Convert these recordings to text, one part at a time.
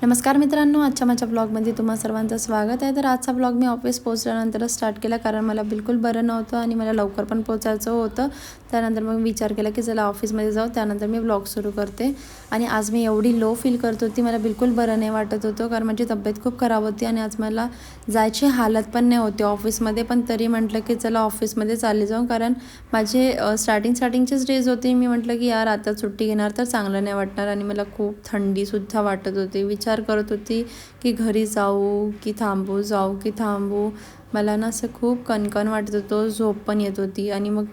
नमस्कार मित्रांनो, आजच्या माझ्या ब्लॉगमध्ये तुम्हा सर्वांचं स्वागत आहे. तर आजचा ब्लॉग मी ऑफिस पोहोचल्यानंतरच स्टार्ट केला, कारण मला बिलकुल बरं नव्हतं आणि मला लवकर पण पोचायचं होतं. त्यानंतर मग विचार केला की चला ऑफिसमध्ये जाऊ, त्यानंतर मी ब्लॉग सुरू करते. आणि आज मी एवढी लो फील करत होती, मला बिलकुल बरं नाही वाटत होतं, कारण माझी तब्येत खूप खराब होती आणि आज मला जायची हालत पण नाही होती ऑफिसमध्ये. पण तरी म्हटलं की चला ऑफिसमध्ये चालले जाऊ, कारण माझे स्टार्टिंगचेच डेज होते. मी म्हटलं की यार आता सुट्टी घेणार तर चांगलं नाही वाटणार, आणि मला खूप थंडीसुद्धा वाटत होती. विचार करत होती की घरी जाऊ की थांबू, जाऊ की थांबू. मला ना असं खूप कणकण वाटत होतं, झोप पण येत होती. आणि मग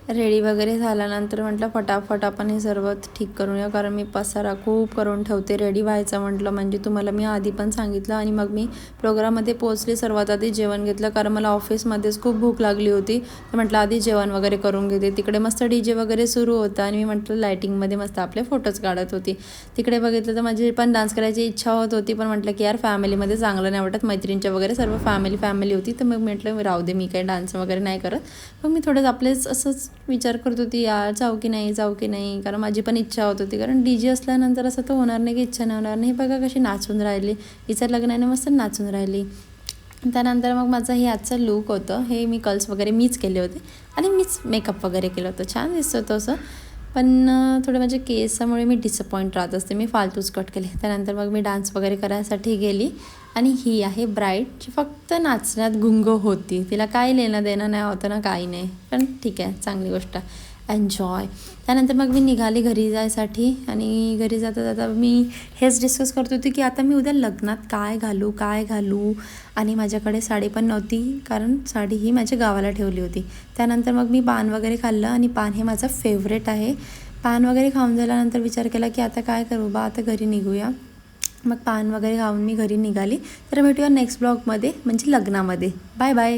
रेडी वगैरे झाल्यानंतर म्हटलं फटाफट आपण हे सर्व ठीक करूया, कारण मी पसारा खूप करून ठेवते. रेडी व्हायचं म्हटलं म्हणजे तुम्हाला मी आधी पण सांगितलं. आणि मग मी प्रोग्राममध्ये पोहोचले. सर्वात आधी जेवण घेतलं, कारण मला ऑफिसमध्येच खूप भूक लागली होती. तर म्हटलं आधी जेवण वगैरे करून घेते. तिकडे मस्त DJ वगैरे सुरू होतं आणि मी म्हटलं लायटिंगमध्ये मस्त आपले फोटोज काढत होती. तिकडे बघितलं तर माझी पण डान्स करायची इच्छा होत होती, पण म्हटलं की यार फॅमिलीमध्ये चांगलं नाही वाटत. मैत्रिणीच्या वगैरे सर्व फॅमिली होती, तर मग म्हटलं राहू दे, मी काही डान्स वगैरे नाही करत. मग मी थोडंच आपलेच असंच विचार करत होती, यार जाऊ की नाही, कारण माझी पण इच्छा होत होती. कारण DJ असल्यानंतर असं तर होणार नाही की इच्छा नाही होणार नाही. बघा कशी नाचून राहिली, हिचं लग्नाने मस्त नाचून राहिली. त्यानंतर मग माझं हे आजचं लूक होतं. हे मी कर्ल्स वगैरे मीच केले होते आणि मीच मेकअप वगैरे केलं होतं. छान दिसत होतं असं. पण थोडं माझ्या केसामुळे मी डिसअपॉइंट राहत असते, मी फालतूच कट केले. त्यानंतर मग मी डान्स वगैरे करायसाठी गेली. आणि ही आहे ब्राईड, जी फक्त नाचण्यात गुंग होती. तिला काही लेणं देणं नाही होतं ना, काही नाही. पण ठीक आहे, चांगली गोष्ट, एन्जॉय. त्यानंतर मग मी निघाली घरी जायसाठी. आणि घरी जाता जाता मी हेच डिस्कस करत होती की आता मी उद्या लग्नात काय घालू. आणि माझ्याकडे साडी पण नव्हती, कारण साडी ही माझ्या गावाला ठेवली होती. त्यानंतर मग मी पान वगैरे खाल्लं, आणि पान हे माझं फेवरेट आहे. पान वगैरे खाऊन झाल्यानंतर विचार केला की आता काय करू बा, आता घरी निघूया. मग पान वगैरे खाऊन मी घरी निघाली. तर भेटूया नेक्स्ट ब्लॉगमध्ये, म्हणजे लग्नामध्ये. Bye bye.